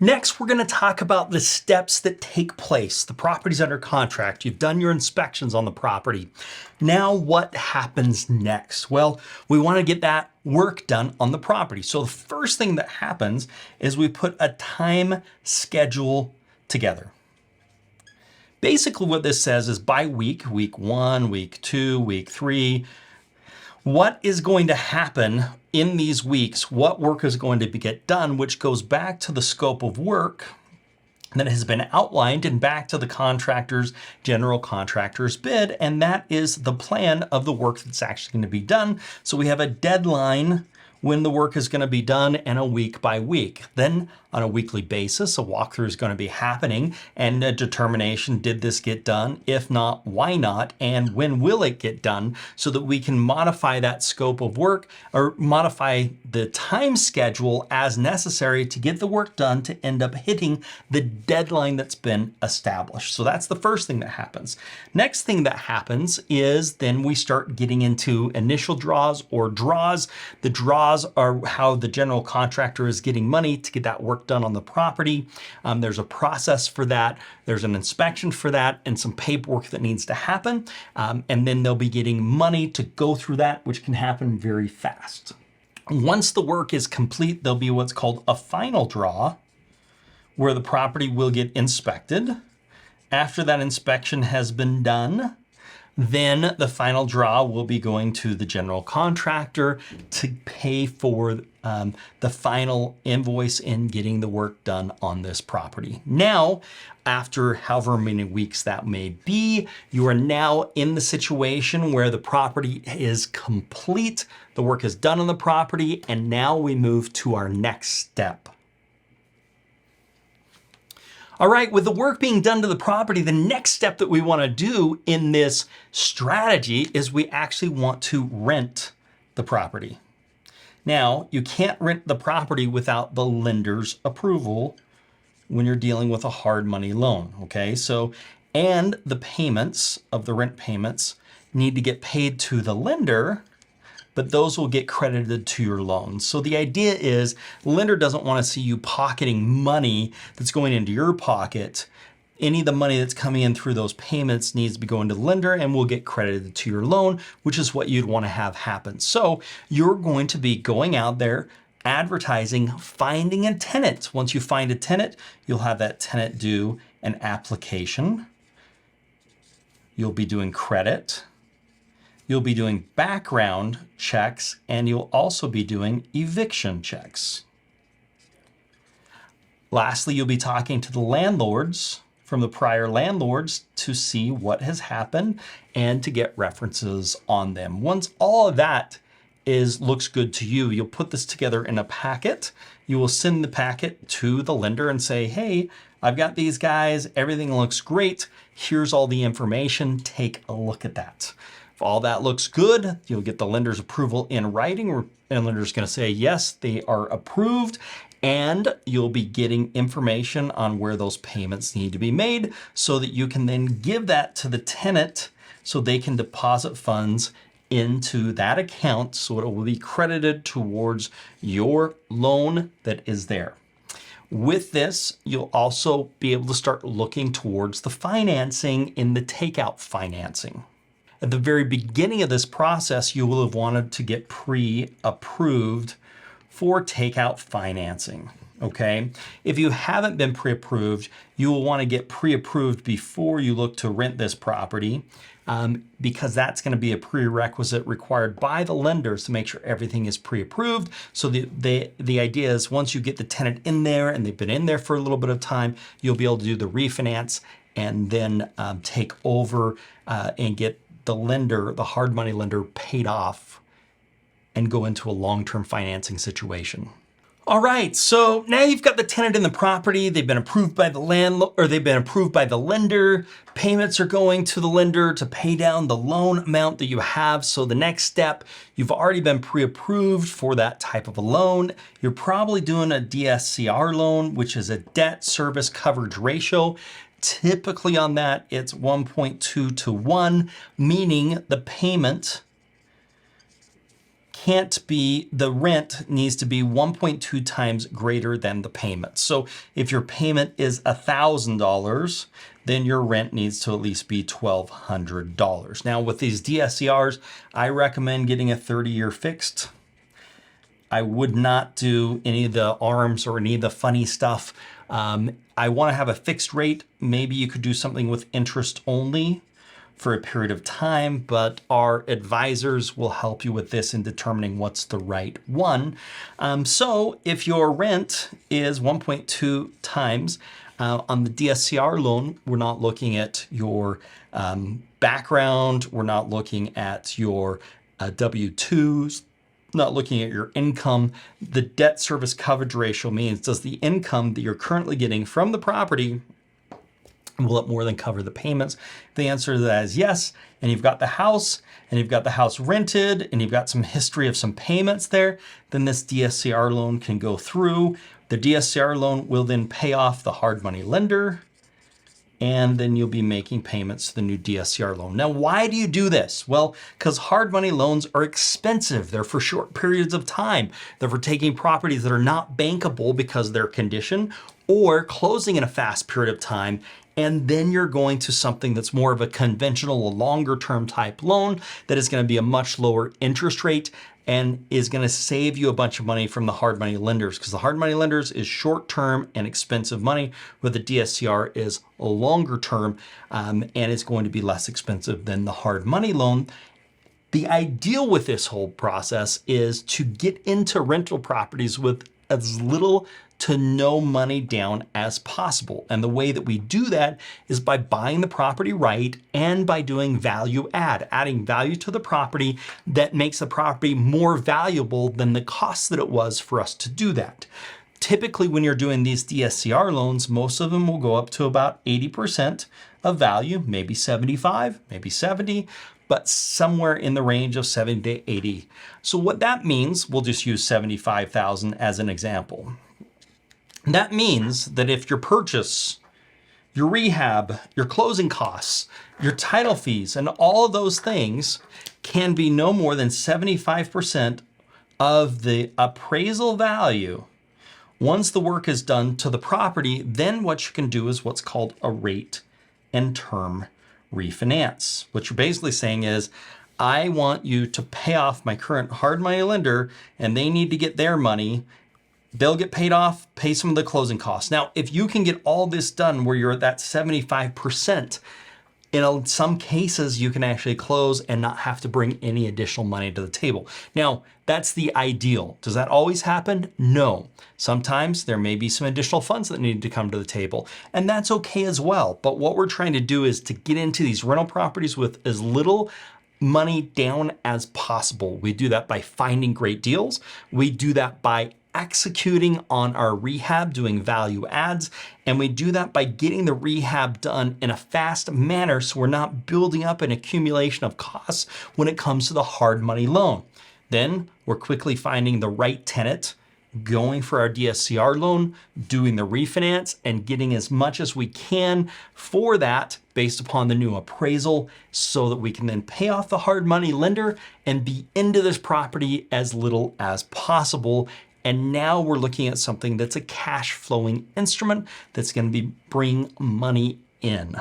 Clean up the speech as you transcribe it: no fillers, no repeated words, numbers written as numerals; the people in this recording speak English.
Next, we're going to talk about the steps that take place. The property's under contract. You've done your inspections on the property. Now what happens next? Well, we want to get that work done on the property. So the first thing that happens is we put a time schedule together. Basically what this says is by week, week 1, week 2, week 3, what is going to happen in these weeks, what work is going to get done, which goes back to the scope of work that has been outlined and back to the contractor's general contractor's bid. And that is the plan of the work that's actually going to be done. So we have a deadline when the work is going to be done and a week by week. Then on a weekly basis, a walkthrough is going to be happening and a determination, did this get done? If not, why not? And when will it get done? So that we can modify that scope of work or modify the time schedule as necessary to get the work done to end up hitting the deadline that's been established. So that's the first thing that happens. Next thing that happens is then we start getting into initial draws or draws. The draws are how the general contractor is getting money to get that work done on the property. There's a process for that. There's an inspection for that and some paperwork that needs to happen. And then they'll be getting money to go through that, which can happen very fast. Once the work is complete, there'll be what's called a final draw where the property will get inspected. After that inspection has been done, then the final draw will be going to the general contractor to pay for the final invoice in getting the work done on this property. Now, after however many weeks that may be, you are now in the situation where the property is complete, the work is done on the property, and now we move to our next step. All right, with the work being done to the property, the next step that we want to do in this strategy is we actually want to rent the property. Now, you can't rent the property without the lender's approval when you're dealing with a hard money loan, okay? So, and the payments of the rent payments need to get paid to the lender, but those will get credited to your loan. So the idea is the lender doesn't want to see you pocketing money that's going into your pocket. Any of the money that's coming in through those payments needs to be going to the lender and will get credited to your loan, which is what you'd want to have happen. So you're going to be going out there, advertising, finding a tenant. Once you find a tenant, you'll have that tenant do an application. You'll be doing credit. You'll be doing background checks, and you'll also be doing eviction checks. Lastly, you'll be talking to the landlords from the prior landlords to see what has happened and to get references on them. Once all of that looks good to you, you'll put this together in a packet. You will send the packet to the lender and say, hey, I've got these guys, everything looks great. Here's all the information, take a look at that. If all that looks good, you'll get the lender's approval in writing, and the lender's going to say, yes, they are approved, and you'll be getting information on where those payments need to be made so that you can then give that to the tenant so they can deposit funds into that account so it will be credited towards your loan that is there. With this, you'll also be able to start looking towards the financing in the takeout financing. At the very beginning of this process, you will have wanted to get pre-approved for takeout financing, okay? If you haven't been pre-approved, you will want to get pre-approved before you look to rent this property because that's going to be a prerequisite required by the lenders to make sure everything is pre-approved. So the idea is once you get the tenant in there and they've been in there for a little bit of time, you'll be able to do the refinance and then take over and get the lender, the hard money lender, paid off and go into a long-term financing situation. All right, so now you've got the tenant in the property. They've been approved by the landlord, or they've been approved by the lender. Payments are going to the lender to pay down the loan amount that you have. So the next step, you've already been pre-approved for that type of a loan. You're probably doing a DSCR loan, which is a debt service coverage ratio. Typically on that, it's 1.2 to 1, meaning the payment the rent needs to be 1.2 times greater than the payment. So if your payment is $1,000, then your rent needs to at least be $1,200. Now with these DSCRs, I recommend getting a 30-year fixed. I would not do any of the ARMs or any of the funny stuff. I want to have a fixed rate. Maybe you could do something with interest only for a period of time, but our advisors will help you with this in determining what's the right one. So if your rent is 1.2 times on the DSCR loan, we're not looking at your background, we're not looking at your W-2s, not looking at your income. The debt service coverage ratio means, does the income that you're currently getting from the property, will it more than cover the payments? If the answer to that is yes, and you've got the house, and you've got the house rented, and you've got some history of some payments there, then this DSCR loan can go through. The DSCR loan will then pay off the hard money lender, and then you'll be making payments to the new DSCR loan. Now, why do you do this? Well, because hard money loans are expensive. They're for short periods of time. They're for taking properties that are not bankable because of their condition, or closing in a fast period of time. And then you're going to something that's more of a conventional, longer term type loan that is going to be a much lower interest rate and is going to save you a bunch of money from the hard money lenders, because the hard money lenders is short term and expensive money, where the DSCR is a longer term and it's going to be less expensive than the hard money loan. The ideal with this whole process is to get into rental properties with as little to no money down as possible. And the way that we do that is by buying the property right and by doing value add, adding value to the property that makes the property more valuable than the cost that it was for us to do that. Typically, when you're doing these DSCR loans, most of them will go up to about 80% of value, maybe 75, maybe 70, but somewhere in the range of 70 to 80. So what that means, we'll just use 75,000 as an example. That means that if your purchase, your rehab, your closing costs, your title fees, and all of those things can be no more than 75% of the appraisal value, once the work is done to the property, then what you can do is what's called a rate and term refinance. What you're basically saying is, I want you to pay off my current hard money lender, and they need to get their money. They'll get paid off, pay some of the closing costs. Now, if you can get all this done where you're at that 75%, in some cases, you can actually close and not have to bring any additional money to the table. Now, that's the ideal. Does that always happen? No. Sometimes there may be some additional funds that need to come to the table, and that's okay as well. But what we're trying to do is to get into these rental properties with as little money down as possible. We do that by finding great deals. We do that by executing on our rehab, doing value adds, and we do that by getting the rehab done in a fast manner so we're not building up an accumulation of costs when it comes to the hard money loan. Then we're quickly finding the right tenant, going for our DSCR loan, doing the refinance, and getting as much as we can for that based upon the new appraisal so that we can then pay off the hard money lender and be into this property as little as possible. And now we're looking at something that's a cash flowing instrument that's going to bring money in.